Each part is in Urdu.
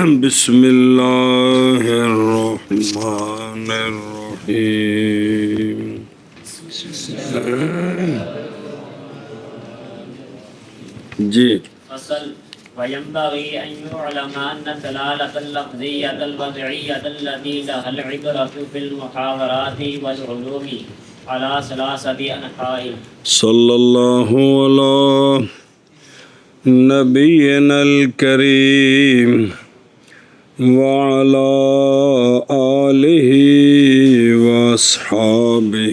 بسم اللہ الرحمن الرحیم جی فصل وينبغي أن يعلم أن الدلالة اللفظية الوضعية التي لها العبرة في المحاورات والعلوم على ثلاثة أنحاء صلی اللہ علی نبینا الکریم وعلی آلہ واصحابہ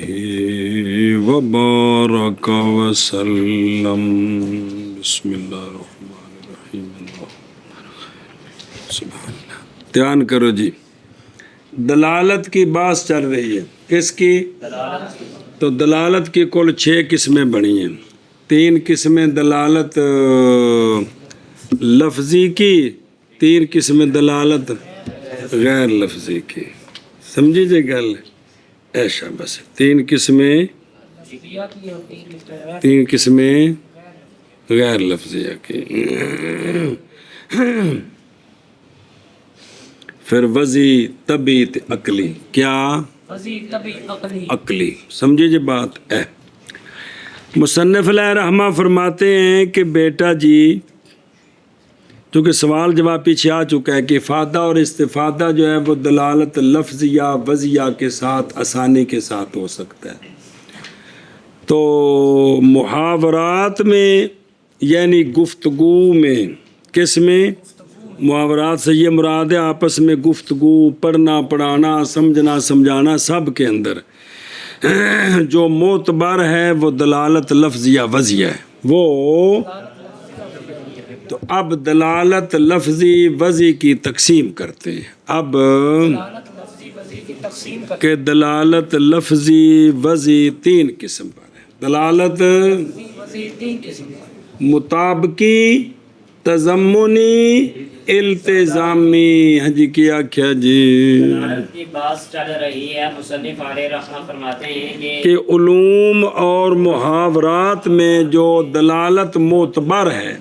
وبارک وسلم بسم اللہ الرحمن الرحیم سبحان اللہ. دھیان کرو جی، دلالت کی بات چل رہی ہے. کس کی؟ تو دلالت کی کل 6 قسمیں بنی ہیں. 3 قسمیں دلالت لفظی کی، 3 قسمیں دلالت غیر لفظی کی. سمجھی جی گل؟ ایسا بس 3 قسمیں غیر لفظیہ کی. پھر وضعی، طبعی، عقلی. کیا؟ عقلی. سمجھے جی بات ہے. مصنف علیہ رحمہ فرماتے ہیں کہ بیٹا جی، چونکہ سوال جواب پیچھے آ چکا ہے کہ افادہ اور استفادہ جو ہے وہ دلالت لفظیہ وضعیہ کے ساتھ آسانی کے ساتھ ہو سکتا ہے. تو محاورات میں یعنی گفتگو میں، کس میں؟ محاورات سے یہ مراد ہے آپس میں گفتگو، پڑھنا پڑھانا، سمجھنا سمجھانا، سب کے اندر جو معتبر ہے وہ دلالت لفظیہ وضعیہ ہے. وہ تو اب دلالت لفظی وضعی کی تقسیم کرتے ہیں. اب کہ دلالت لفظی وضعی 3 قسم پر ہے. دلالت مطابقی، تضمنی، التزامی. ہاں جی کیا کیا جی؟ دلالت کی بات چل رہی ہے. مصنف علیہ رحمہ فرماتے ہیں کہ علوم اور محاورات میں جو دلالت معتبر ہے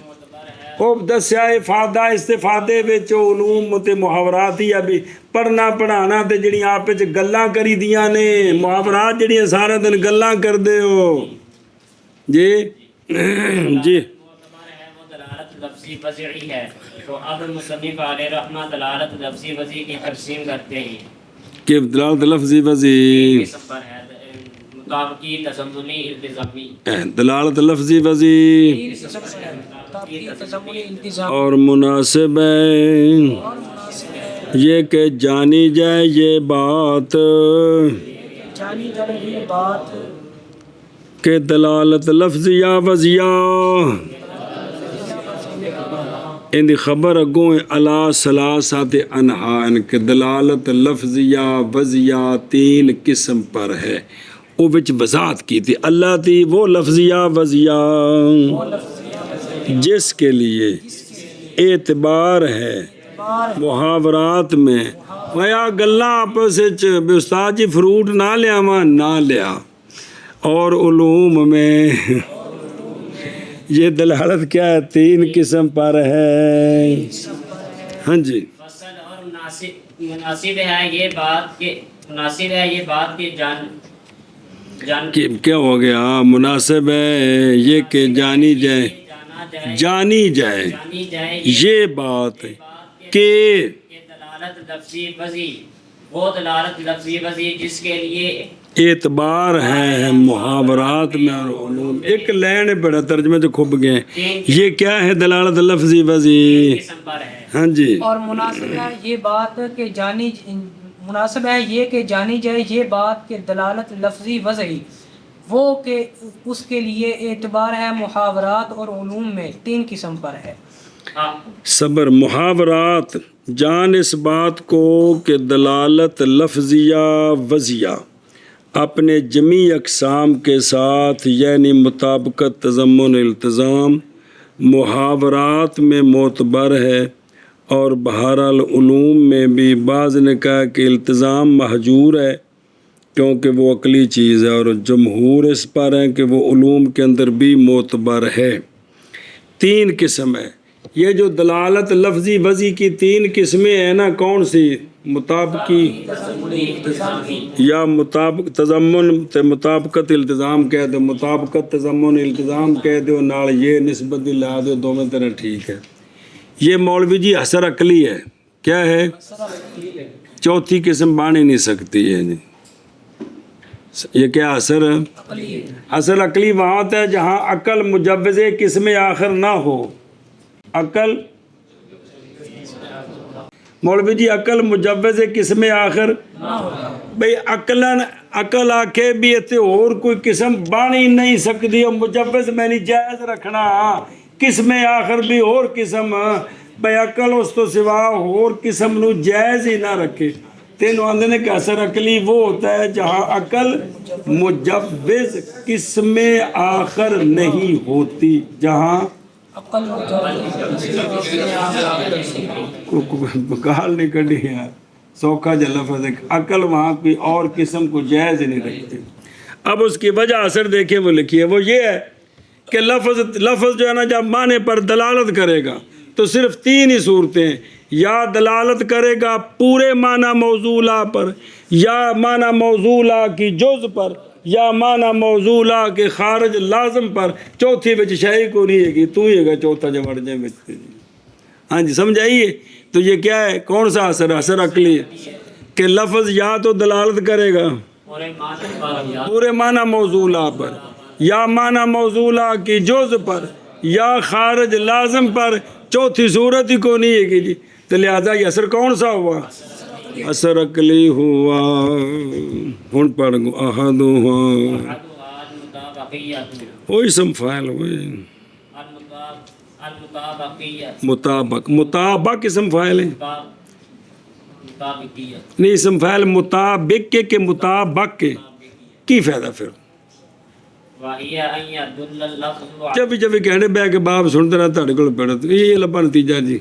خوب دسیا افادہ استفادے وچ علوم تے محاورات ہی ابھی پڑھنا پڑھانا تے جڑی آپ وچ گلاں کری دیاں نے، محاورات جڑیاں سارا دن گلاں کردے ہو جی جی دلالت لفظی وضعی ہے. تو اب مصنف علیہ رحمہ دلالت لفظی وضعی کی تقسیم کرتے ہیں کہ دلالت لفظی وضعی قسم پر ہے: مطابقی، تضمنی، التزامی. دلالت لفظی وضعی اور مناسب ہے یہ کہ جانی جائے یہ بات کہ دلالت لفظیہ وضعیہ ان دی خبر اگوں علا ثلاثت انحاء کہ دلالت لفظیہ وضعیہ 3 قسم پر ہے. او وچ وضاحت کی تھی اللہ تھی وہ لفظیہ وضعیہ جس کے لیے اعتبار ہے محاورات میں. ویا گلاں آپس وچ استاد جی فروٹ نہ لیا نہ لیا، اور علوم میں یہ دلالت کیا ہے 3 قسم پر ہے. ہاں جی. فصل اور مناسب ہے یہ بات کہ کیا ہو گیا؟ مناسب ہے یہ کہ جانی جائے یہ بات کہ دلالت لفظی وضعی وہ دلالت لفظی وضعی جس کے لیے اعتبار ہے محاورات میں اور علوم. ایک لین بڑا ترجمے تو کھب گئے. یہ کیا ہے دلالت لفظی وضعی؟ ہاں جی. اور مناسب ہے یہ بات کہ جانی جائے یہ بات کہ دلالت لفظی وضعی وہ کہ اس کے لیے اعتبار ہے محاورات اور علوم میں 3 قسم پر ہے. صبر. محاورات جان اس بات کو کہ دلالت لفظیہ وضعیہ اپنے جمیع اقسام کے ساتھ یعنی مطابقت، تضمن، التزام محاورات میں معتبر ہے، اور بہرحال علوم میں بھی بعض نے کہا کہ التزام محجور ہے کیونکہ وہ عقلی چیز ہے، اور جمہور اس پر ہیں کہ وہ علوم کے اندر بھی معتبر ہے. 3 قسم ہے. یہ جو دلالت لفظی وضعی کی 3 قسمیں ہیں نا، کون سی؟ مطابقی یا مطابق تضمن تے مطابقت التزام کہہ دو، مطابقت تضمن التزام کہہ دو، نال یہ نسبت بھی لا دو، دونوں طرح ٹھیک ہے۔ یہ مولوی جی اثر عقلی ہے، کیا ہے؟ چوتھی قسم بن ہی نہیں سکتی ہے جی۔ یہ کیا اثر ہے؟ اثر عقلی وہاں ہوتا ہے جہاں عقل مجوز قسم آخر نہ ہو۔ عقل مولوی جی عقل مجوز قسم آخر بھئی عقل آکھے بھی اتنے اور کوئی قسم بن ہی نہیں سکتی، اور مجوز میں نہیں جائز رکھنا قسم آخر بھی اور قسم، بھئی عقل اس تو سوا اور قسم نو جائز ہی نہ رکھے۔ تینوں آندے نے کہ اثر عقلی وہ ہوتا ہے جہاں عقل مجوز قسم آخر نہیں ہوتی، جہاں گال نہیں کڑی ہے، سوکھا جا لفظ ہے، عقل وہاں کوئی اور قسم کو جائز ہی نہیں رکھتی۔ اب اس کی وجہ اثر دیکھیں وہ لکھی ہے، وہ یہ ہے کہ لفظ جو ہے نا جب معنی پر دلالت کرے گا تو صرف 3 ہی صورتیں ہیں، یا دلالت کرے گا پورے معنی موضوع پر، یا معنی موضوع کی جز پر، یا معنی موضوع کے خارج لازم پر، چوتھی بچ شے کو نہیں ہے گی، تو ہی ہے گا چوتھا جو وڑ جائے بچتے جی۔ ہاں جی سمجھ آئیے؟ تو یہ کیا ہے؟ کون سا اثر؟ اثر عقلی ہے کہ لفظ یا تو دلالت کرے گا پورے معنی موضوع پر، یا معنی موضوع کی جز پر، یا خارج لازم پر، چوتھی صورت ہی کو نہیں ہے گی جی۔ تو لہذا یہ اثر کون سا ہوا؟ اثر عقلی ہوا۔ ہن پڑھ گو احدھا وہی اسم فاعل ہوئے، مطابق اسم فاعل ہے، نہیں اسم فاعل مطابق کے مطابق کے کی فائدہ پھر؟ جب کہنے بے کہ باپ سنتے رہا تھوڑے کو پڑھا تو یہ لبا نتیجہ جی۔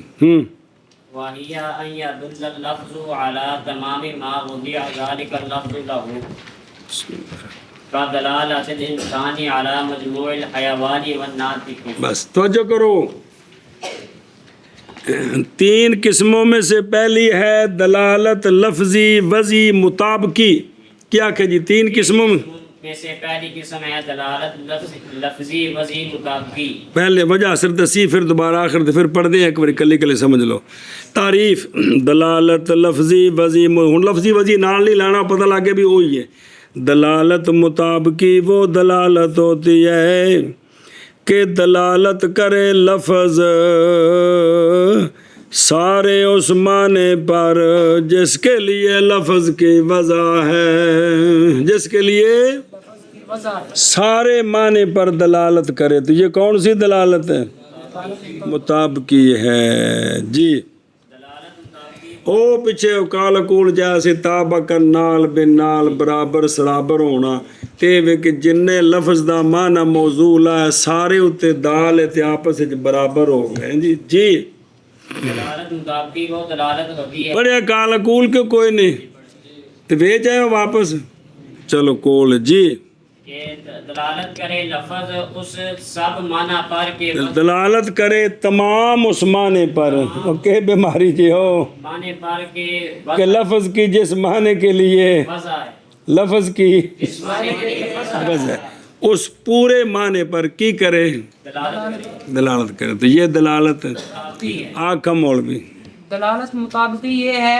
وَهِيَ أَن يَدُلَّ اللَّفْظُ عَلَى تَمَامِ مَا وُضِعَ ذَلِكَ اللَّفْظُ لَهُ كَدَلَالَةِ الْإِنسَانِ عَلَى مَجْمُوعِ الْحَيَوَانِ وَالنَّاطِقِ۔ بس توجہ کرو، 3 قسموں میں سے پہلی ہے دلالت لفظی وضعی مطابقی۔ کیا کہ جی 3 قسموں میں سے پہلی قسم ہے دلالت لفظی وضعی مطابقی۔ پہلے وجہ اثر دسی، پھر دوبارہ آخر پھر پڑھ دیں ایک بار کلی کلی سمجھ لو۔ تعریف دلالت لفظی وضعی، ہن لفظی وضعی نال نہیں لانا، پتہ لگے بھی وہی ہے۔ دلالت مطابقی وہ دلالت ہوتی ہے کہ دلالت کرے لفظ سارے اس معنی پر جس کے لیے لفظ کی وضع ہے، جس کے لیے سارے معنی پر دلالت کرے۔ تو یہ کون سی دلالت ہے؟ مطابقی ہے جی۔ او پیچھے کال کول جیسے تابق نال بن نال برابر سرابر ہونا، تے وے کہ جن لفظ دا معنی موضوع ہے سارے اتے دال تے آپس وچ برابر ہو گئے جی۔ جی دلالت مطابقی وہ دلالت ہوتی ہے، بڑے کال کول کے کوئی نہیں تے وے جائے واپس چلو کول جی۔ کہ دلالت کرے لفظ اس سب معنی پر کے دلالت کرے تمام اس معنی پر، کہ بیماری جی ہو معنی پر کے کہ لفظ کی جس معنی کے لیے وضع ہے، لفظ کی اس معنی کے لیے وضع ہے اس پورے معنی پر کی کرے دلالت کرے۔ تو یہ دلالت آنکھا مولوی دلالت مطابقی یہ ہے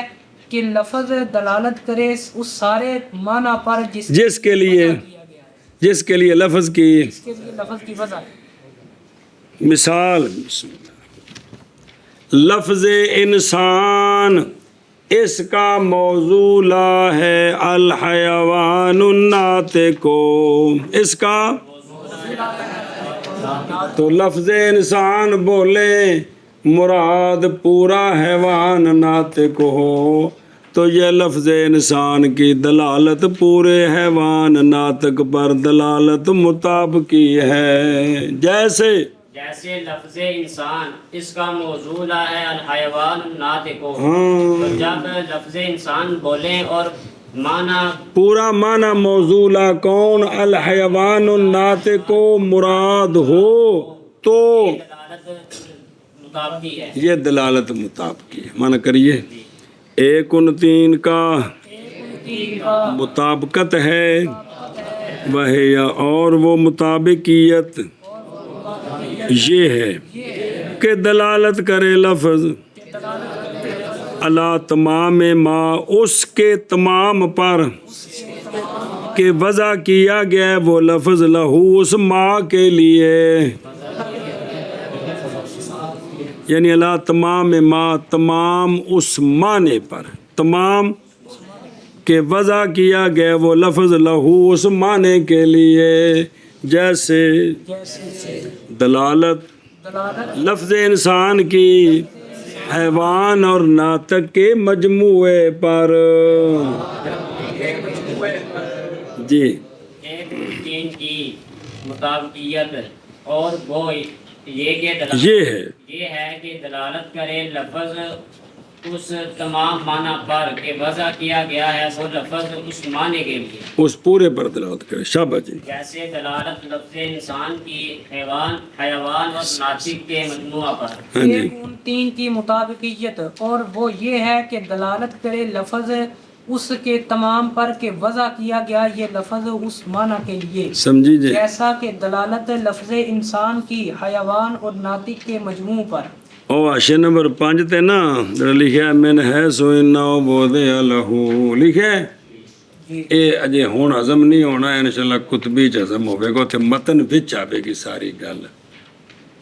کہ لفظ دلالت کرے اس سارے معنی پر جس کے لیے لفظ کی لفظ کی وضع۔ مثال لفظ انسان، اس کا موضوع لا ہے الحیوان الناطق، اس کا تو لفظ انسان بولے مراد پورا حیوان ناطق ہو، تو یہ لفظ انسان کی دلالت پورے حیوان ناطق پر دلالت مطابقی ہے۔ جیسے لفظ انسان اس کا موضوع ہے الحیوان الناطق، تو جب لفظ انسان بولیں اور معنی پورا معنی موضوع کون الحیوان الناطق مراد ہو تو مطابقی ہے. یہ دلالت مطابقی ہے. مانا کریے ایک ان تین کا مطابقت ہے وہ اور وہ مطابقیت یہ ہے کہ دلالت کرے لفظ اللہ تمام ما اس کے تمام پر کہ وضع کیا گیا ہے وہ لفظ لہو اس ما کے لیے، یعنی اللہ تمام ما تمام اس معنی پر، تمام کہ وضع کیا گیا وہ لفظ لہو اس معنی کے لیے، جیسے دلالت لفظ انسان کی حیوان اور ناطق کے مجموعے پر. جی ایک تین کی مطابقیت اور وہ یہ کہ یہ ہے کہ دلالت کرے لفظ اس تمام معنی پر کہ وضع کیا گیا ہے وہ لفظ اس معنی کے لیے، اس پورے پر دلالت کرے. شاباش جی. جیسے دلالت لفظ انسان کی حیوان اور ناطق کے مجموعہ پر. ہاں جی. ایک ان تین کی مطابقیت اور وہ یہ ہے کہ دلالت کرے لفظ اس کے تمام پر کہ وضع کیا گیا یہ لفظ اس معنی کے لیے، سمجھی جی. جیسا کہ دلالت لفظ انسان کی حیوان اور ناطق کے مجموع پر. او آشے نمبر 5 تے نا جڑا لکھیا ہے من ہے سو انہو بودے لہو لکھے اے اجے ہون ہضم نہیں ہونا ہے، انشاءاللہ کتبی چ ہضم ہوے گا، تے متن وچ آوے گی ساری گل.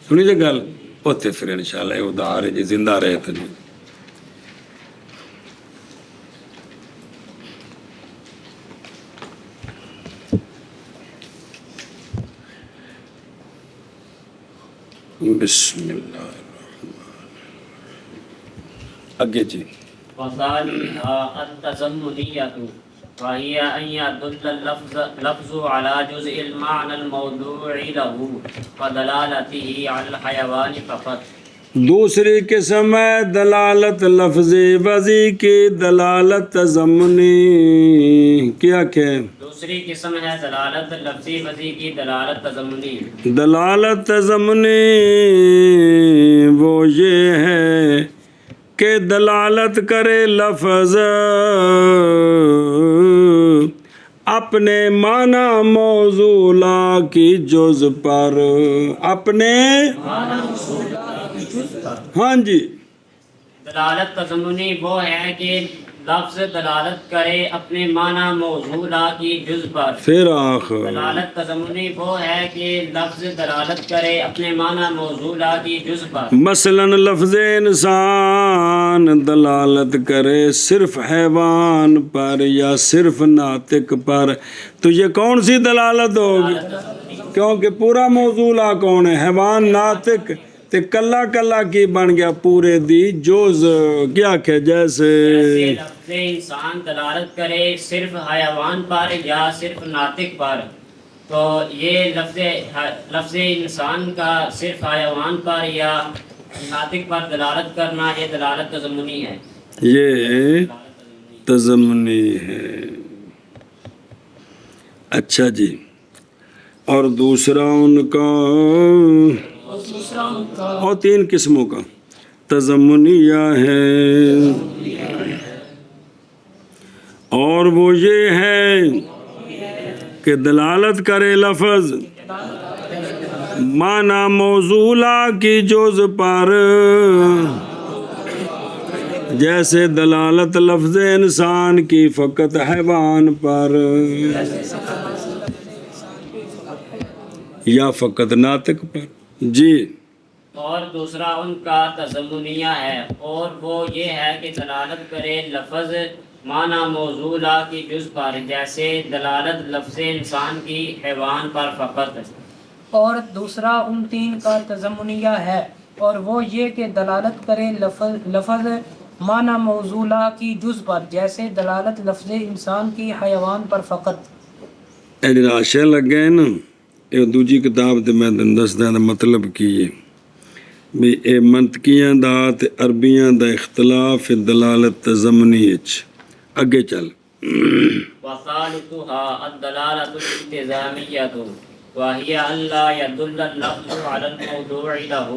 سنی جی گل اوتے پھر انشاءاللہ اے ادھار جی زندہ رہے تے جی. بسم اللہ اگے جی. وثانيها التزمنية وهي أن يدل اللفظ على جزء المعنى الموضوع له ودلالته على الحيوان فقط. دوسری قسم ہے دلالت لفظ وضعی کی دلالت تضمنی. کیا کہ دوسری قسم ہے دلالت لفظی وضعی کی دلالت تضمنی. دلالت تضمنی وہ یہ ہے کہ دلالت کرے لفظ اپنے معنی موضوع کی جز پر، اپنے ہاں جی. دلالت تضمنی وہ ہے کہ لفظ دلالت کرے اپنے معنی موضوع کی جز پر. پھر آخر دلالت تضمنی وہ ہے کہ لفظ دلالت کرے اپنے معنی موضوع کی جز پر. مثلا لفظ انسان دلالت کرے صرف حیوان پر یا صرف ناطق پر، تو یہ کون سی دلالت ہوگی؟ کیونکہ پورا موضوع کون ہے؟ حیوان ناطق. تے کلا کلا کی بن گیا پورے دی جوز. کیا کہ جیسے لفظ انسان دلالت کرے صرف حیوان پر یا صرف ناطق پر، تو یہ لفظ انسان کا صرف حیوان پر یا ناطق پر دلالت کرنا یہ دلالت تضمنی ہے. یہ تضمنی ہے. اچھا جی. اور دوسرا ان کا اور 3 قسموں کا تضمنیہ ہے، اور وہ یہ ہے کہ دلالت کرے لفظ معنی موضوع کی جز پر، جیسے دلالت لفظ انسان کی فقط حیوان پر یا فقط ناطق پر. جی. اور دوسرا ان کا تضمنیہ ہے اور وہ یہ ہے کہ دلالت کرے لفظ معنی موضوع کی جز پر، جیسے دلالت لفظ انسان کی حیوان پر فقط. اور دوسرا ان 3 کا تضمنیہ ہے اور وہ یہ کہ دلالت کرے لفظ معنی موضوع کی جز پر، جیسے دلالت لفظ انسان کی حیوان پر فقط. اے جڑا آشے لگ گئے نا یہ دوجی کتاب تے میں دسدا مطلب کی ہے بھی اے منطقیاں دا تے عربیاں دا اختلاف دلالت تضمنی وچ. اگے چل. وثالثها الدلالة الالتزامية وهي ألا يدل اللفظ على الموضوع له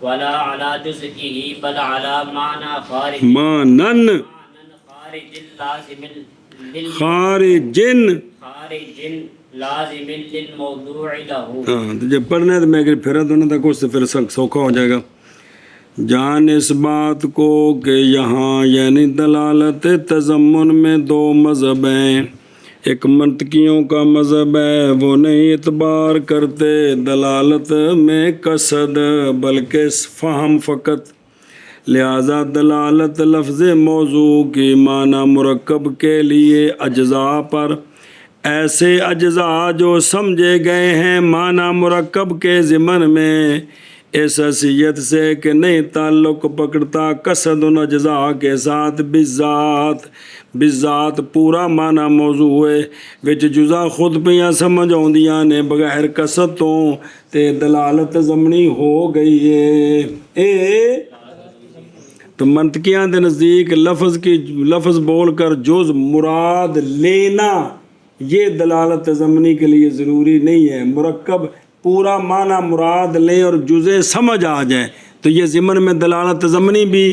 ولا على جزئه بل على معنى خارج مانن خارج لازم خارجن. خارج لازم للموضوع له. ہاں تو جب پڑھنا ہے تو میں اگر پھرا دوں نا تو کچھ سے پھر سوکھا ہو جائے گا. جان اس بات کو کہ یہاں یعنی دلالت تضمن میں دو مذہب ہیں. ایک منطقیوں کا مذہب ہے، وہ نہیں اعتبار کرتے دلالت میں قصد بلکہ فہم فقط. لہذا دلالت لفظ موضوع کی معنی مرکب کے لیے اجزاء پر، ایسے اجزاء جو سمجھے گئے ہیں معنی مرکب کے ضمن میں اس حیثیت سے کہ نہیں تعلق پکڑتا قصد ان اجزاء کے ساتھ بالذات پورا معنی موضوع ہے وچ جزا خود پیاں سمجھ آؤندیاں نے بغیر قصد تو تے دلالت ضمنی ہو گئی ہے. تو منطقیاں دے نزدیک لفظ بول کر جز مراد لینا یہ دلالت ضمنی کے لیے ضروری نہیں ہے. مرکب پورا معنی مراد لے اور جزے سمجھ آ جائے تو یہ ضمن میں دلالت ضمنی بھی.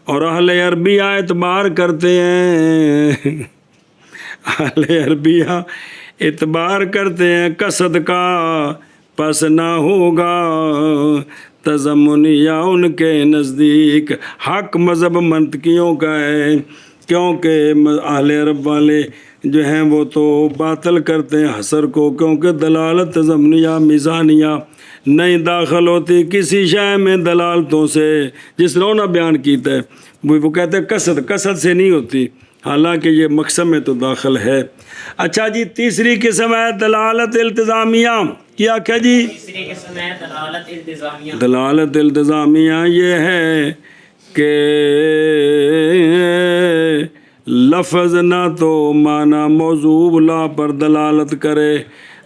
اور اہل عربیہ اعتبار کرتے ہیں اہل عربیہ اعتبار کرتے ہیں قصد کا پس نہ ہوگا تضمنیہ ان کے نزدیک. حق مذہب منطقیوں کا ہے کیونکہ اہل عرب والے جو ہیں وہ تو باطل کرتے ہیں حصر کو، کیونکہ دلالت ضمنیہ میزانیہ نہیں داخل ہوتی کسی شے میں دلالتوں سے، جس طرح انہوں نے بیان کیتا ہے وہ کہتے ہیں قصد سے نہیں ہوتی، حالانکہ یہ مقصد میں تو داخل ہے. اچھا جی تیسری قسم ہے دلالت التزامیہ. کیا کیا جی؟ تیسری قسم ہے دلالت التزامیہ. دلالت التزامیہ یہ ہے کہ لفظ نہ تو معنی موضوع لا پر دلالت کرے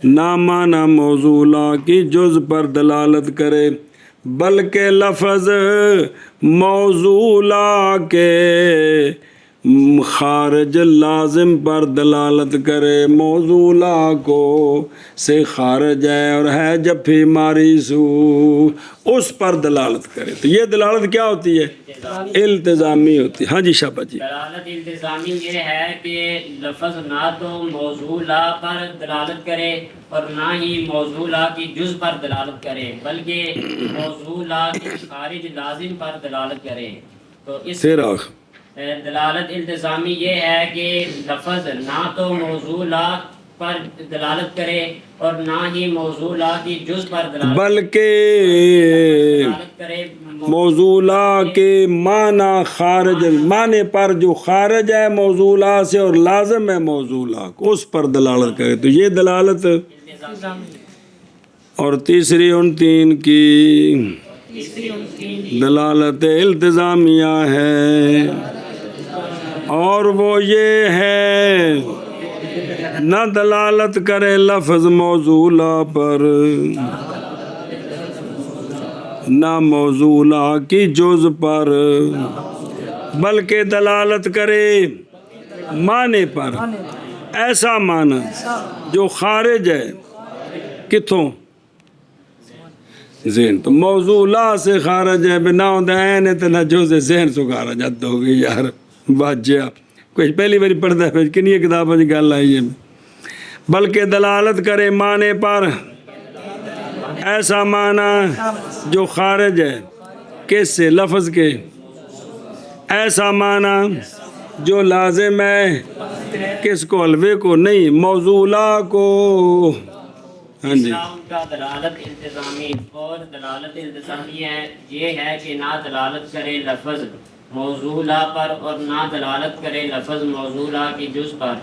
نہ معنی موضوع لا کی جز پر دلالت کرے، بلکہ لفظ موضوع لا کے خارج لازم پر دلالت کرے. موضوع لا کو سے خارج ہے اور ہے جفی ماری سو اس پر دلالت کرے. تو یہ دلالت کیا ہوتی ہے؟ التزامی ہوتی ہے. ہاں جی شابہ جی. دلالت التزامی یہ ہے کہ لفظ نہ تو موضوع لا پر دلالت کرے اور نہ ہی موضوع لا کی جز پر دلالت کرے، بلکہ موضوع لا کی خارج لازم پر دلالت کرے. تو اس دلالت التزامی یہ ہے کہ لفظ نہ تو موضوع لا پر دلالت کرے اور نہ ہی موضوع لا کی جز پر دلالت بلکہ کرے، موضوع لا کے معنی خارج معنی پر جو خارج ہے موضوع لا سے اور لازم ہے موضوع لا کو اس پر دلالت کرے. تو یہ دلالت. اور تیسری ان تین کی دلالت التزامیہ ہے اور وہ یہ ہے نہ دلالت کرے لفظ موضوع لا پر نہ موضوع لا کی جز پر، بلکہ دلالت کرے معنی پر ایسا معنی جو خارج ہے کتوں ذہن. تو موضوع لا سے خارج ہے بنا دین ہے تو نہ جو سے ذہن سے خارج حد ہو گئی یار بات جیا کچھ پہلی باری پڑھتا ہے کنی کتابوں کی گل آئی ہے. بلکہ دلالت کرے معنی پر ایسا معنی جو خارج ہے کس سے لفظ کے، ایسا معنی جو لازم ہے کس کو حلوے کو نہیں موضوع لا کو. ہاں جی. ان کا دلالت التزامی اور دلالت التزامی ہے یہ ہے کہ نہ دلالت کرے لفظ موضوع لا پر اور نہ دلالت کرے لفظ موضوع لا کی جز پر،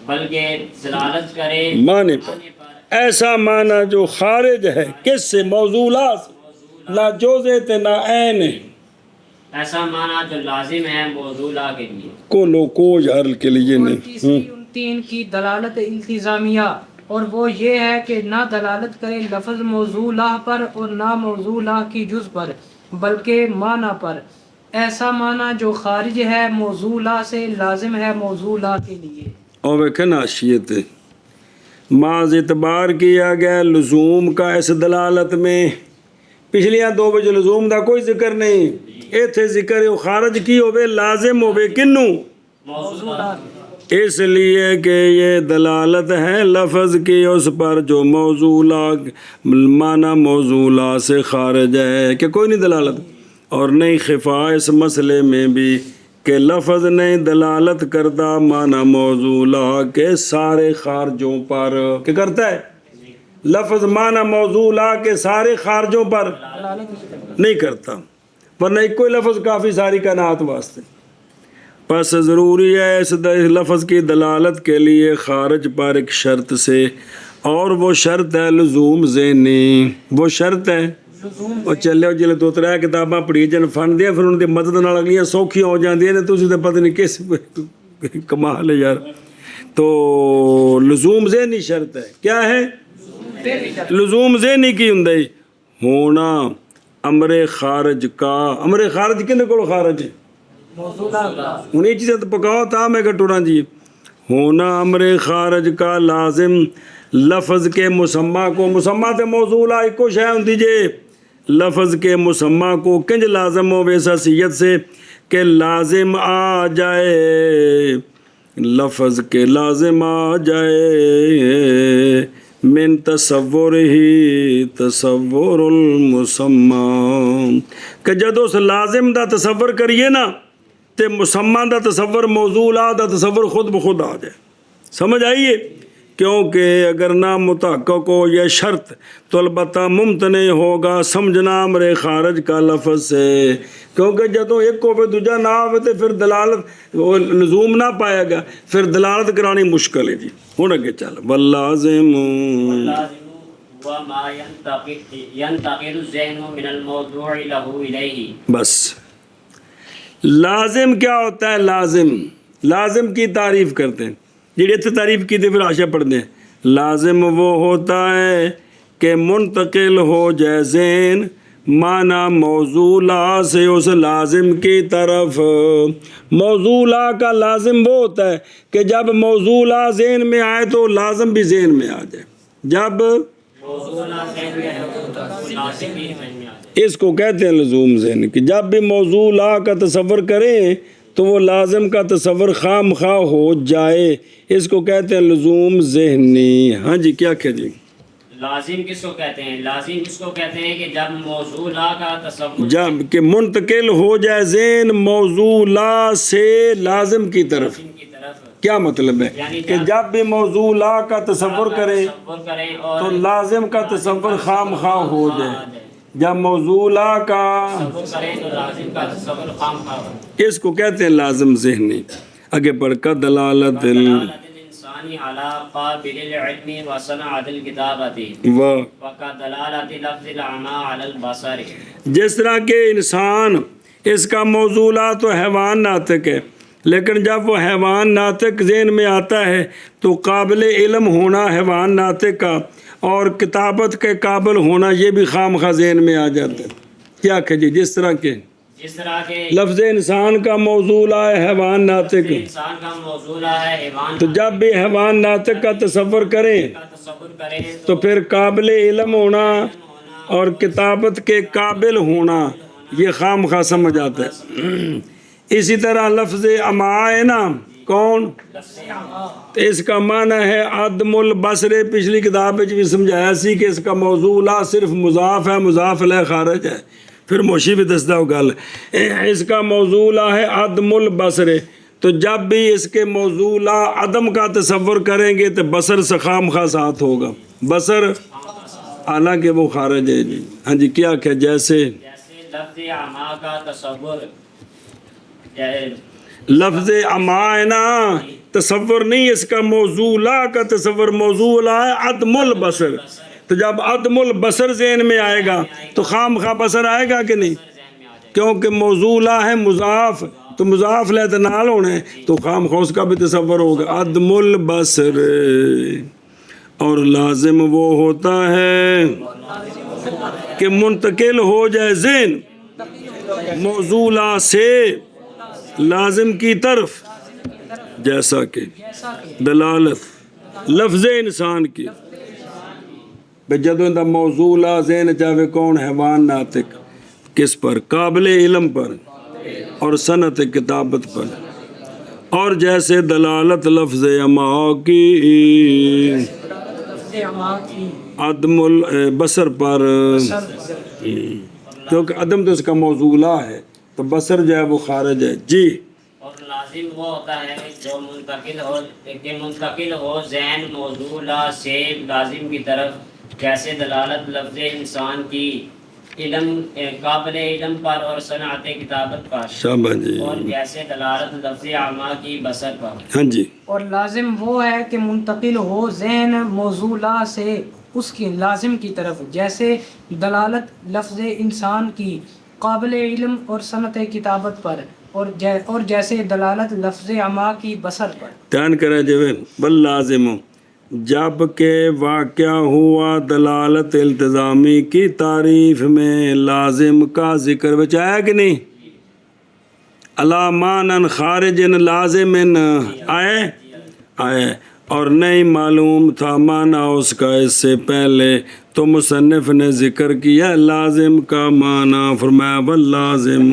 بلکہ دلالت کرے معنی پر ایسا معنی جو خارج ہے کس سے موضوع لا سے، نہ جوزے تے نہ عین ہے، ایسا معنی جو لازم ہے موضوع لا کے لیے کو لو کو جہر کے لیے اور نہیں. تیسری ان تین کی دلالت التزامیہ اور وہ یہ ہے کہ نہ دلالت کرے لفظ موضوع لا پر اور نہ موضوع لا کی جز پر، بلکہ معنی پر ایسا معنی جو خارج ہے موضوع لا سے لازم ہے موضوع لا کے لیے. اور وہ ناشیت محض اعتبار کیا گیا لزوم کا اس دلالت میں پچھلیاں دو وچ لزوم دا کوئی ذکر نہیں، ایتھے ذکر ہے خارج کی ہوے لازم ہوے کنوں، موضوعات اس لیے کہ یہ دلالت ہے لفظ کی اس پر جو موضوعہ معنی موضوعہ سے خارج ہے، کہ کوئی نہیں دلالت، اور نہیں خفا اس مسئلے میں بھی کہ لفظ نے دلالت کردہ معنی موضوعہ کے سارے خارجوں پر، کہ کرتا ہے لفظ معنی موضوعہ کے سارے خارجوں پر نہیں کرتا، ورنہ ایک کوئی لفظ کافی ساری کائنات واسطے۔ پس ضروری ہے اس لفظ کی دلالت کے لیے خارج پر ایک شرط سے، اور وہ شرط ہے لزوم ذہنی، وہ شرط ہے اور چلے جلے دو ترے کتاباں پڑھی جن فن دیا پھر ان کی مدد نال اگلیاں سوکھیاں ہو جاندیاں نے، تسی تے پتہ نہیں کس کمال ہے یار۔ تو لزوم ذہنی شرط ہے، کیا ہے لزوم ذہنی کی ہندے ہونا امر خارج کا، امر خارج کنے کول خارج ہے انہیں چیزیں تو پکاؤ تا میں کٹوراں جی، ہونا امر خارج کا لازم لفظ کے مسمہ کو، مسمہ تے موضوعہ ایک کو شے ہوندی جے، لفظ کے مسمہ کو کنج لازم ہو ویسا حیثیت سے کہ لازم آ جائے، لفظ کے لازم آ جائے من تصور ہی تصور المسمى، کہ جد اس لازم دا تصور کریے نا تے مسمہ دا تصور موضوعہ دا تصور خود بخود آ جائے، سمجھ آئیے، کیونکہ اگر نہ متحقق ہو یہ شرط تو البتہ ممتنع ہوگا سمجھنا امر خارج کا لفظ سے، کیونکہ جدوں ایک کو پہ دوجا نہ آوے تو پھر دلالت لزوم نہ پائے گا، پھر دلالت کرانی مشکل ہے جی۔ ہوں اگے چل واللازم وما ينتقل الذهن من الموضوع له إليه، بس لازم کیا ہوتا ہے؟ لازم، لازم کی تعریف کرتے ہیں، جی اتنے تعریف کی تھی پھر آشا پڑھ دیں، لازم وہ ہوتا ہے کہ منتقل ہو جائے ذہن معنی موضوعہ سے اس لازم کی طرف، موضوعہ کا لازم وہ ہوتا ہے کہ جب موضوعہ ذہن میں آئے تو لازم بھی ذہن میں آ جائے، جب اس کو کہتے ہیں لزوم ذہن، کہ جب بھی موضوعہ کا تصور کریں تو وہ لازم کا تصور خام خواہ ہو جائے، اس کو کہتے ہیں لزوم ذہنی۔ ہاں جی کیا کہ جی لازم کس کو کہتے ہیں؟ لازم اس کو کہتے ہیں کہ جب موضوعہ کا تصور، جب کہ منتقل ہو جائے ذہن موضوعہ سے لازم کی طرف، کی طرف، کیا مطلب ہے یعنی کہ جب بھی موضوعہ کا تصور کریں تصور کریں اور تو لازم کا تصور خام خواہ ہو جائے، جب موضوعہ کا تصور کریں تو لازم کا تصور خام خواہ ہو۔ اس کو کہتے ہیں لازم ذہنی۔ آگے پڑھ کر دلالت دلالت الانسانی علی قابل العلم و صنعت الکتابۃ و وکدلالت لفظ الاعمى علی البصر، جس طرح کہ انسان اس کا موضوعہ تو حیوان ناطق ہے، لیکن جب وہ حیوان ناطق ذہن میں آتا ہے تو قابل علم ہونا حیوان ناطق کا اور کتابت کے قابل ہونا یہ بھی خام خواہ ذہن میں آ جاتا ہے۔ کیا کہ جی جس طرح کے جس طرح کہ لفظ انسان کا موضوعہ ہے حیوان ناطق، انسان کا موضوعہ ہے حیوان تو جب بھی حیوان ناطق کا تصور کریں کا تصور کریں تو پھر قابل علم ہونا اور کتابت کے قابل ہونا یہ خام خواہ سمجھ آتا ہے۔ اسی طرح لفظ اما ہے نا، کون؟ تو اس کا معنی ہے عدم البصر، پچھلی کتاب میں بھی سمجھایا سی کہ اس کا موضوعہ صرف مضاف ہے، مضاف الیہ خارج ہے، پھر موشی بھی دستا ہو گل، اس کا موضوعہ ہے عدم البصر، تو جب بھی اس کے موضوعہ عدم کا تصور کریں گے تو بصر سے خام خواہ ساتھ ہوگا، بصر حالانکہ وہ خارج ہے جی۔ ہاں جی کیا کہ جیسے لفظ اعمى کا تصور، لفظ اما ہے نا تصور نہیں، اس کا موضوعہ کا تصور، موضوعہ ہے عدم البصر، تو جب عدم البصر ذہن میں آئے گا تو خام خواہ بصر آئے گا کہ نہیں، کیونکہ موضوعہ ہے مضاف، تو مضاف لے تو نال ہونے تو خام خواہ اس کا بھی تصور ہوگا عدم البصر۔ اور لازم وہ ہوتا ہے کہ منتقل ہو جائے ذہن موضوعہ سے لازم کی طرف، جیسا کہ دلالت لفظ انسان کی بے جدوں دا موضوع لا ذہن چاہے کون حیوان ناطق کس پر قابل علم پر اور صنعت کتابت پر اور جیسے دلالت لفظ اما کی لفظ عما کی عدم البصر پر کیونکہ عدم تو اس کا موضوع لا ہے تو بصر جو ہے وہ خارج ہے جی اور لازم وہ ہوتا ہے جو منتقل ہو ذہن موضوع لا سے لازم کی طرف جیسے دلالت لفظ انسان کی علم قابل علم پر اور صنعت کتابت پر شاباش جی اور جیسے دلالت لفظ عما کی بصر پر ہاں جی اور لازم وہ ہے کہ منتقل ہو ذہن موضوع سے اس کے لازم کی طرف جیسے دلالت لفظ انسان کی قابل علم اور صنعت کتابت پر اور جیسے دلالت لفظ عما کی بصر پر دھیان کریں جو بل لازم جب کہ واقعہ ہوا دلالت التزامی کی تعریف میں لازم کا ذکر بچایا کہ نہیں علامانن خارجن لازم آئے اور نہیں معلوم تھا معنی اس کا اس سے پہلے تو مصنف نے ذکر کیا لازم کا معنی فرمایا واللازم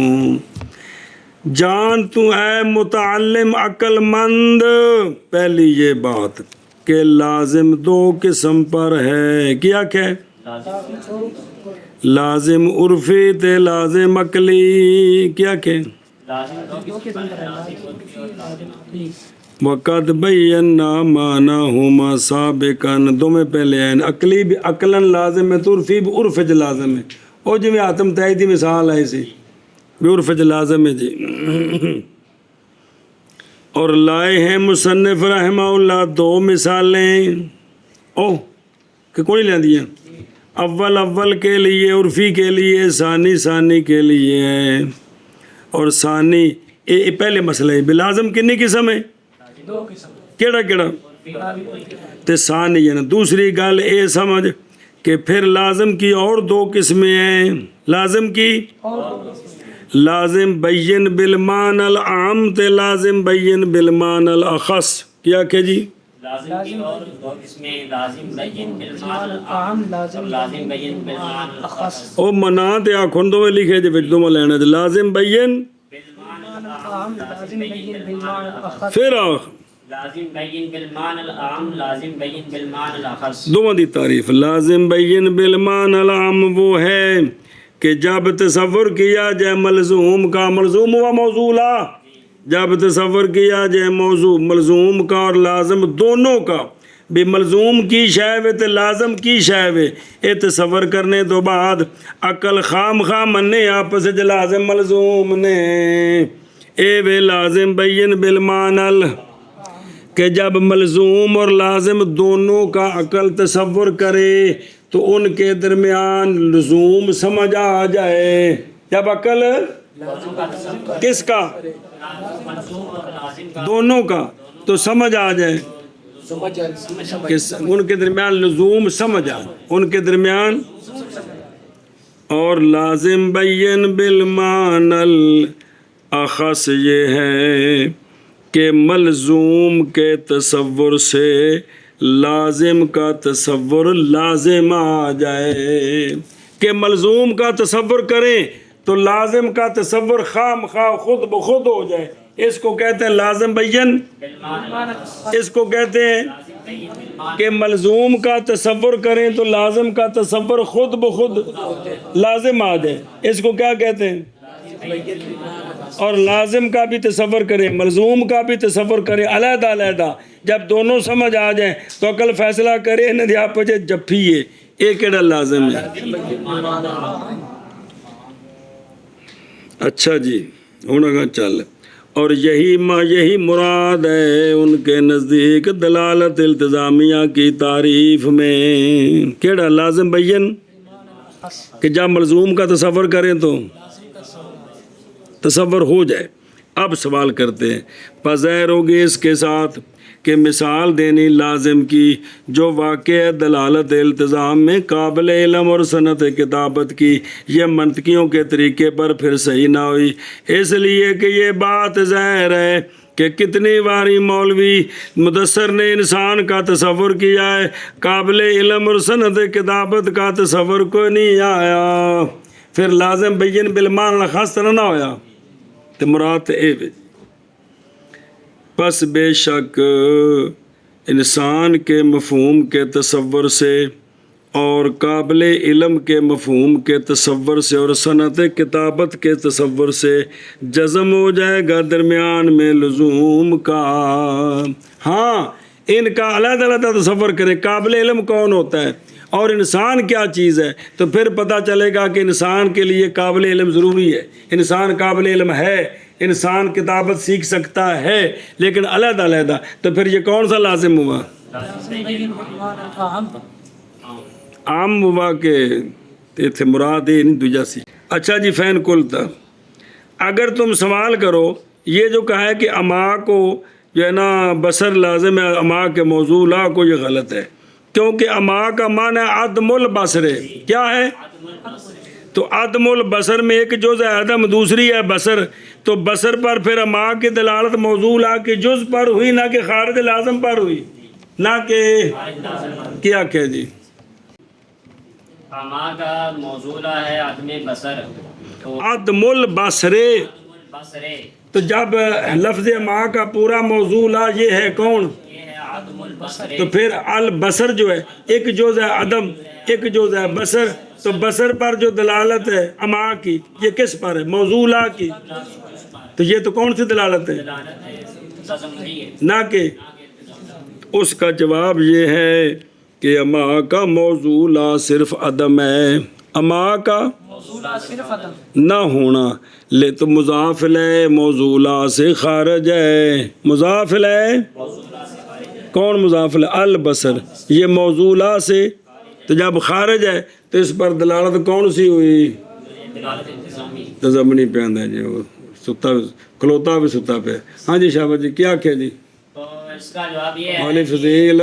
جان تو ہے متعلم عقل مند پہلی یہ بات کہ لازم دو قسم پر ہے کیا کہ لازم عرفی تے لازم عقلی کیا کہ وقت بینا معناہما سابقاً دو میں پہلے ہیں عقلی بھی عقلاً لازم ہے تو عرفی بھی عرف جو لازم ہے او جی میں آتم تائی دی مثال ہے اسی بھی عرف جو لازم ہے جی اور لائے ہیں مصنف رحمہ اللہ دو مثالیں کہ کوئی لے دیا اول کے لیے عرفی کے لیے ثانی کے لیے ہے اور ثانی پہلے مسئلہ ہے بلازم کنی قسم ہے دو قسم کیڑا تے ثانی ہے نا دوسری گل اے سمجھ کہ پھر لازم کی اور دو قسمیں ہیں لازم کی لازم بین بالمان العام تے لازم بین بالمان الاخص کیا کہ جی لازم کی اور دو قسمیں لازم بین بالمان العام اور لازم بین بالمان الاخص او منا تے آکھن دو میں لکھے جے وچ دو لینا تے لازم بین العام لازم بین بالمان الاخص پھر آخ لازم بین بالمان العام لازم بین بالمان الاخص دونوں دی تعریف لازم بین بالمان العام وہ ہے کہ جب تصور کیا جائے ملزوم کا ملزوم ہوا موضوع جب تصور کیا جائے موضوع ملزوم کا اور لازم دونوں کا بھی ملزوم کی شے تے لازم کی شے اے تصور کرنے تو بعد عقل خام مننے آپس وچ لازم ملزوم نے اے وے لازم بین بالمعنی کہ جب ملزوم اور لازم دونوں کا عقل تصور کرے تو ان کے درمیان لزوم سمجھ آ جائے جب عقل کس کا دونوں کا تو سمجھ آ جائے کہ ان کے درمیان لزوم سمجھ آ ان کے درمیان اور لازم بین بالمعنی الاخص یہ ہے کہ ملزوم کے تصور سے لازم کا تصور لازم آ جائے کہ ملزوم کا تصور کریں تو لازم کا تصور خام خواہ خود بخود ہو جائے اس کو کہتے ہیں لازم بین اس کو کہتے ہیں کہ ملزوم کا تصور کریں تو لازم کا تصور خود بخود لازم آ جائے اس کو کیا کہتے ہیں اور لازم کا بھی تصور کریں ملزوم کا بھی تصور کریں علیحدہ جب دونوں سمجھ آ جائیں تو عقل فیصلہ کرے نہ دیا پچے جفیے ایک کیڑا لازم ہے اچھا جی ہونا چل اور یہی مراد ہے ان کے نزدیک دلالت التزامیہ کی تعریف میں کیڑا لازم بین کہ جب ملزوم کا تصور کریں تو تصور ہو جائے اب سوال کرتے ہیں پذیر ہوگی اس کے ساتھ کہ مثال دینی لازم کی جو واقع ہے دلالت التزام میں قابل علم اور صنعت کتابت کی، یہ منطقیوں کے طریقے پر پھر صحیح نہ ہوئی، اس لیے کہ یہ بات ظاہر ہے کہ کتنی باری مولوی مدثر نے انسان کا تصور کیا ہے، قابل علم اور صنعت کتابت کا تصور کو نہیں آیا، پھر لازم بین بالمعنی خاص طرح نہ ہویا تو مراد اے وے۔ پس بے شک انسان کے مفہوم کے تصور سے اور قابل علم کے مفہوم کے تصور سے اور صنعت کتابت کے تصور سے جزم ہو جائے گا درمیان میں لزوم کا۔ ہاں ان کا علیحدہ علیحدہ تصور کرے، قابل علم کون ہوتا ہے اور انسان کیا چیز ہے، تو پھر پتہ چلے گا کہ انسان کے لیے قابل علم ضروری ہے، انسان قابل علم ہے، انسان کتابت سیکھ سکتا ہے، لیکن علیحدہ علیحدہ، تو پھر یہ کون سا لازم ہوا؟ عام ہوا کہ تھے مراد نہیں دوجا سی۔ اچھا جی فین کل تھا، اگر تم سوال کرو یہ جو کہا ہے کہ اما کو جو ہے نا بصر لازم ہے، اما کے موضوع لا کو، یہ غلط ہے، کیونکہ اما کا معنی عدم البصر ہے۔ کیا ہے؟ تو عدم البصر میں ایک جز ہے عدم، دوسری ہے بصر، تو بصر پر پھر اما کی دلالت موضوع لا کے جز پر ہوئی، نہ کہ خارج لازم پر ہوئی، نہ کہ کیا کہ جی اما کا موضوع ہے عدم بصر، تو عدم البصر، بصر تو جب لفظ اما کا پورا موضوع لا یہ ہے کون؟ یہ ہے عدم البصر، تو پھر البصر جو ہے ایک جز ہے عدم، ایک جز ہے بصر، تو بصر پر جو دلالت ہے اما کی یہ کس پر ہے؟ موضوع لا کی، تو یہ تو کون سی دلالت ہے؟ نہ کہ اس کا جواب یہ ہے کہ اما کا موضوع لا صرف عدم ہے، اما کا صرف عدم نہ ہونا، لے تو مضاف الیہ موضوع لا سے خارج ہے، مضاف الیہ کون مضاف الیہ؟ البصر، یہ موضوع لا سے، تو جب خارج ہے تو اس پر دلالت کون سی ہوئی؟ تضمنی پہ آندہ جی، وہ ستا کھلوتا بھی ستا پہ۔ ہاں جی شاہبہ جی کیا کہ جی تو اس کا جواب یہ ہے والی فضیل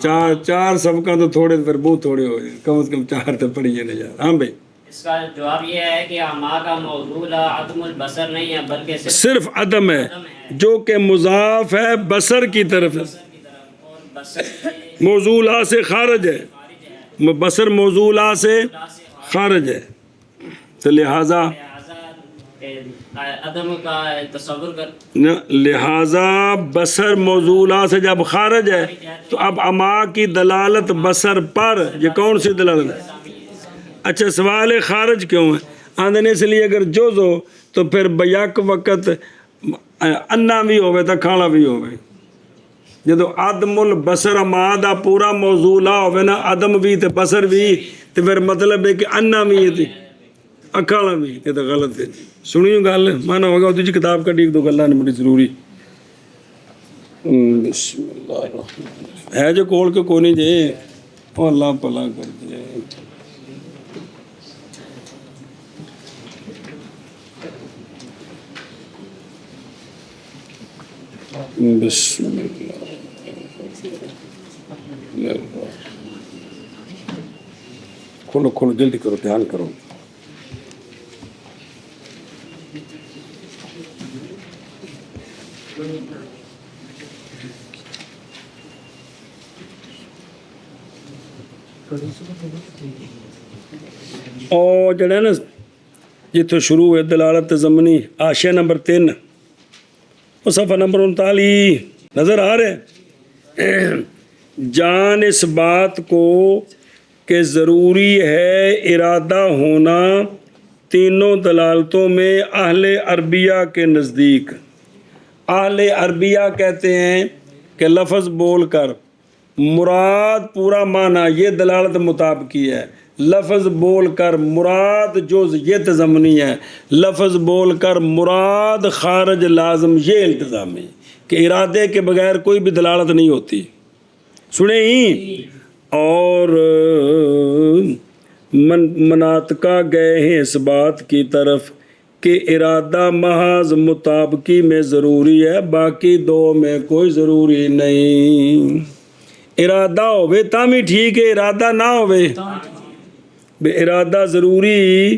چار سبقہ تو تھوڑے پھر بہت تھوڑے ہو جائیں، کم از کم 4 تو پڑھیے نہ یار۔ ہاں بھائی اس کا جواب یہ ہے کہ اما کا موضوع عدم البصر نہیں ہے بلکہ صرف عدم ہے، جو کہ مضاف ہے بصر کی طرف ہے، اور بصر موضوع لا سے خارج ہے، بصر موضوع لا سے خارج ہے، تو لہٰذا عدم کا تصور کر لہٰذا بصر موضوع لا سے جب خارج ہے تو اب اما کی دلالت بصر پر، یہ کون سی دلالت ہے؟ اچھا سوال خارج کیوں ہے؟ آندھنے اس لیے اگر جز ہو تو پھر بیک وقت انا بھی ہوئے تو کھانا بھی ہوئے، جدو عدم البصر اما دا پورا موضوع لا ہوئے نا، عدم بھی تے بصر بھی، تو پھر مطلب ہے کہ انا بھی ہے اکھانا بھی، یہ تو غلط ہے۔ سنیوں گل مانا ہوگا دوجی کتاب کا ڈیک دو گلہ نے بڑی ضروری بسم اللہ الرحمن ہے جو کول کے کونی جے او اللہ پلا کر دے۔ بسم اللہ کھولو کھولو جلدی کرو، دھیان کرو۔ اور جڑا نا جتوں شروع ہے دلالت ضمنی حاشیہ نمبر 3 اور صفحہ نمبر 39 نظر آ رہے، جان اس بات کو کہ ضروری ہے ارادہ ہونا تینوں دلالتوں میں اہل عربیہ کے نزدیک۔ اہل عربیہ کہتے ہیں کہ لفظ بول کر مراد پورا معنی یہ دلالت مطابقی ہے، لفظ بول کر مراد جز یہ تضمنی ہے، لفظ بول کر مراد خارج لازم یہ التزامی، کہ ارادے کے بغیر کوئی بھی دلالت نہیں ہوتی۔ سنیں ہی اور مناطقہ گئے ہیں اس بات کی طرف کہ ارادہ محض مطابقی میں ضروری ہے، باقی دو میں کوئی ضروری نہیں۔ ارادہ ہوئے تامی ٹھیک ہے، ارادہ نہ ہوئے بے ارادہ ضروری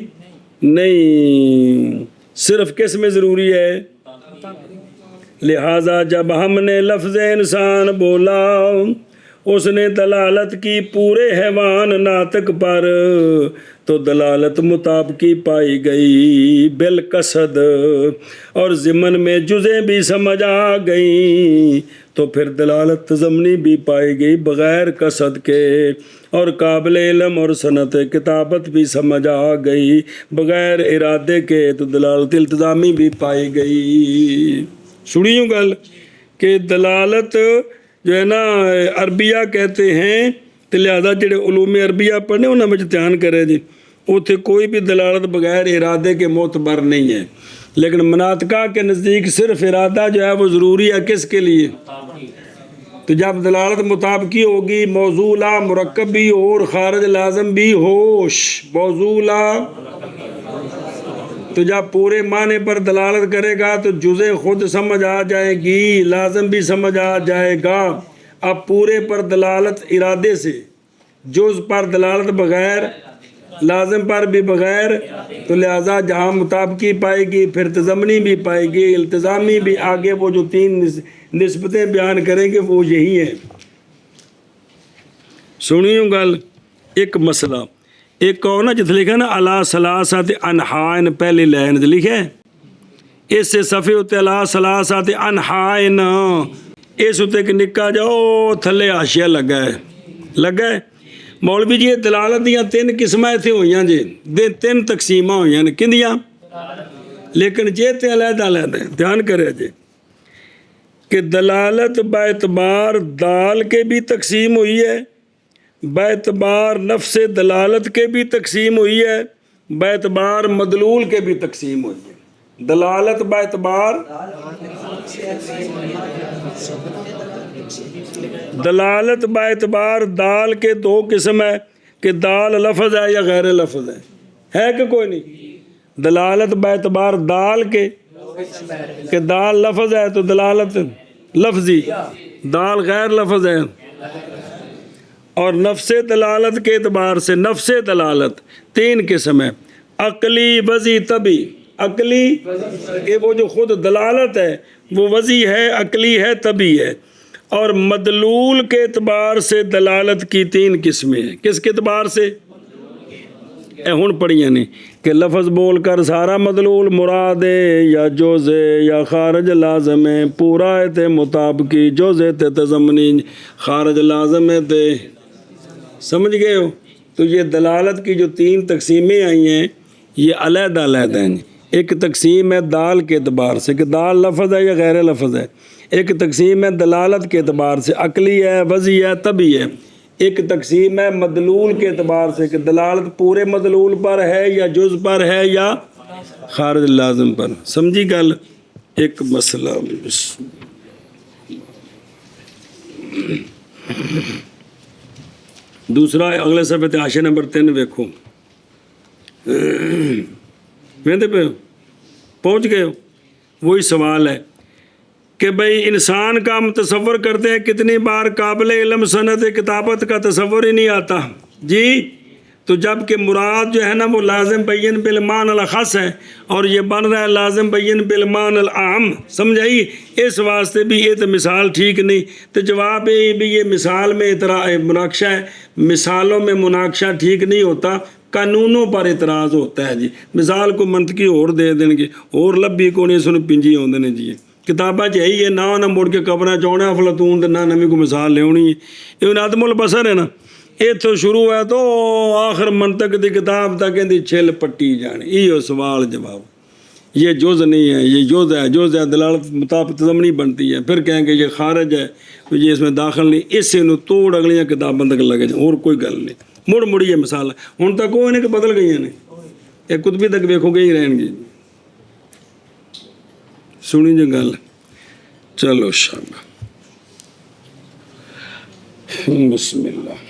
نہیں، صرف کس میں ضروری ہے؟ لہٰذا جب ہم نے لفظ انسان بولا اس نے دلالت کی پورے حیوان ناطق پر، تو دلالت مطابقی پائی گئی بالقصد، اور ضمن میں جزیں بھی سمجھ آ گئیں، تو پھر دلالت تضمنی بھی پائی گئی بغیر قصد کے، اور قابل علم اور صنعت کتابت بھی سمجھ آ گئی بغیر ارادے کے، تو دلالت التزامی بھی پائی گئی۔ سنیوں گل کہ دلالت جو ہے نا عربیہ کہتے ہیں، تو لہذا جڑے علوم عربیہ پڑھنے انہاں میں دھیان کرے جی، اتنے کوئی بھی دلالت بغیر ارادے کے معتبر نہیں ہے، لیکن مناطقہ کے نزدیک صرف ارادہ جو ہے وہ ضروری ہے کس کے لیے؟ تو جب دلالت مطابقی ہوگی، موضوع مرکب بھی ہو اور خارج لازم بھی ہوش، موضوع تو جب پورے معنی پر دلالت کرے گا تو جزیں خود سمجھ آ جائے گی، لازم بھی سمجھ آ جائے گا۔ اب پورے پر دلالت ارادے سے، جز پر دلالت بغیر، لازم پر بھی بغیر، تو لہٰذا جہاں مطابقی پائے گی پھر تضمنی بھی پائے گی، التزامی بھی، آگے وہ جو تین نسبتیں بیان کریں گے وہ یہی ہیں۔ سنیوں گل ایک مسئلہ، ایک اور نا جتنے لکھا نا علا ثلاثت انحائن پہلی لائن لکھا ہے، اس سے صفحے ہوتے علا ثلاثت انحائن، اس ہوتے کہ نکا جاؤ تھلے حاشیہ لگا ہے۔ مولوی جی دلالت دیاں تین قسمیں ایتھے ہوئیاں جی، تین تقسیمہ ہوئیاں نے، کن دیاں؟ لیکن جے تے علیحدہ علیحدہ دھیان کرے جی کہ دلالت باعتبار دال کے بھی تقسیم ہوئی ہے، باعتبار نفس دلالت کے بھی تقسیم ہوئی ہے، باعتبار مدلول کے بھی تقسیم ہوئی ہے۔ دلالت باعتبار دلالت باعتبار دال کے دو قسم ہے کہ دال لفظ ہے یا غیر لفظ ہے کہ کوئی نہیں؟ دلالت باعتبار دال کے کہ دال لفظ ہے تو دلالت لفظی، دال غیر لفظ ہے، اور نفس دلالت کے اعتبار سے نفس دلالت تین قسم ہے، عقلی، وضعی، طبعی۔ عقلی کہ وہ جو خود دلالت ہے وہ وضعی ہے، عقلی ہے، طبعی ہے، اور مدلول کے اعتبار سے دلالت کی تین قسمیں ہیں۔ کس کے اعتبار سے؟ ہن پڑھیاں نہیں کہ لفظ بول کر سارا مدلول مراد ہے یا جوز ہے یا خارج لازم ہے، پورا ہے تے مطابقی، جوز ہے تے تضمنی، خارج لازم ہے تے، سمجھ گئے ہو؟ تو یہ دلالت کی جو تین تقسیمیں آئی ہیں یہ علیحدہ علیحدہ ہیں۔ ایک تقسیم ہے دال کے اعتبار سے کہ دال لفظ ہے یا غیر لفظ ہے، ایک تقسیم ہے دلالت کے اعتبار سے عقلی ہے، وضعی ہے، طبعی ہے، ایک تقسیم ہے مدلول کے اعتبار سے کہ دلالت پورے مدلول پر ہے یا جز پر ہے یا خارج لازم پر۔ سمجھی گل؟ ایک مسئلہ دوسرا اگلے صفحے تے حاشیہ نمبر 3 دیکھو، ویندے پہ پہنچ گئے ہو؟ وہی سوال ہے کہ بھئی انسان کا ہم تصور کرتے ہیں کتنی بار قابل علم صنعت کتابت کا تصور ہی نہیں آتا جی، تو جب کہ مراد جو ہے نا وہ لازم بین بالمعنی الخاص ہے اور یہ بن رہا ہے لازم بین بالمعنی العام، سمجھائی؟ اس واسطے بھی یہ تو مثال ٹھیک نہیں، تو جواب ہے بھی یہ مثال میں مناقشہ ہے، مثالوں میں مناقشہ ٹھیک نہیں ہوتا، قانونوں پر اعتراض ہوتا ہے جی۔ مثال کو منطقی اور دے دیں گے اور لبھی کو نہیں سن پنجی ہوندے نے جی، کتاباں چاہیے نہ مڑ کے قبراں چاہنا افلاطون تے نہ نویں کو مثال لونی ہے، یہ عدم البصر ہے نا، اتوں شروع ہے تو آخر منطق دی کتاب تک کہندی چھل پٹی جانی، یہ سوال جواب، یہ جز نہیں ہے، یہ جز ہے دلالت مطابق تضمنی بنتی ہے، پھر کہیں گے یہ خارج ہے، یہ اس میں داخل نہیں، اس سے توڑ اگلیاں کتاباں تک لگے جائیں، اور کوئی گل نہیں، مڑی یہ مثال ہن تک وہ کہ بدل گئی ہیں، یہ کتبی تک ویکھو گے ہی رہن گی۔ سنی جی گل، چلو شاباش، بسم اللہ۔